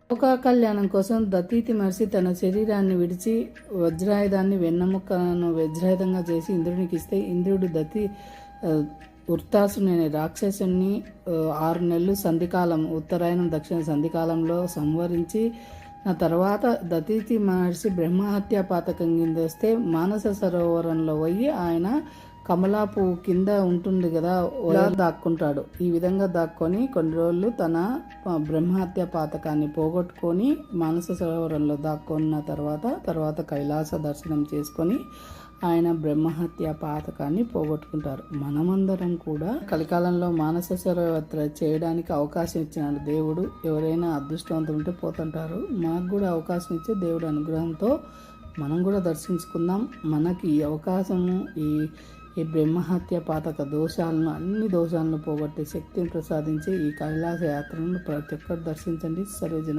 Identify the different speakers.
Speaker 1: లోక కళ్యాణం కోసం దత్తీతి మహర్షి తన శరీరాన్ని విడిచి వజ్రాయుధాన్ని వెన్నెముకను వజ్రాయుధంగా చేసి ఇంద్రునికి ఇస్తే, ఇంద్రుడు వృత్తాసుని అనే రాక్షసుని 6 నెలలు సంధికాలం, ఉత్తరాయణం దక్షిణ సంధికాలంలో సంహరించి ఆ తర్వాత దత్తీతి మహర్షి బ్రహ్మహత్యా పాతకం కింద వస్తే మానస సరోవరంలో పోయి ఆయన కమలా పువ్వు కింద ఉంటుంది కదా, దాక్కుంటాడు. ఈ విధంగా దాక్కొని కొన్ని రోజులు తన బ్రహ్మహత్య పాతకాన్ని పోగొట్టుకొని మానస సరోవరంలో దాక్కున్న తర్వాత కైలాస దర్శనం చేసుకొని ఆయన బ్రహ్మహత్య పాతకాన్ని పోగొట్టుకుంటారు. మనమందరం కూడా కలికాలంలో మానస సరోవర చేయడానికి అవకాశం ఇచ్చినాడు దేవుడు. ఎవరైనా అదృష్టవంతులు ఉంటే పోతుంటారు. మనకు కూడా అవకాశం ఇచ్చే దేవుడు అనుగ్రహంతో మనం కూడా దర్శించుకుందాం. మనకి ఈ అవకాశము ఈ బ్రహ్మహత్య పాతక దోషాలను, అన్ని దోషాలను పోగొట్టే శక్తిని ప్రసాదించే ఈ కైలాస యాత్రను ప్రతి ఒక్కరు దర్శించండి. సర్వజన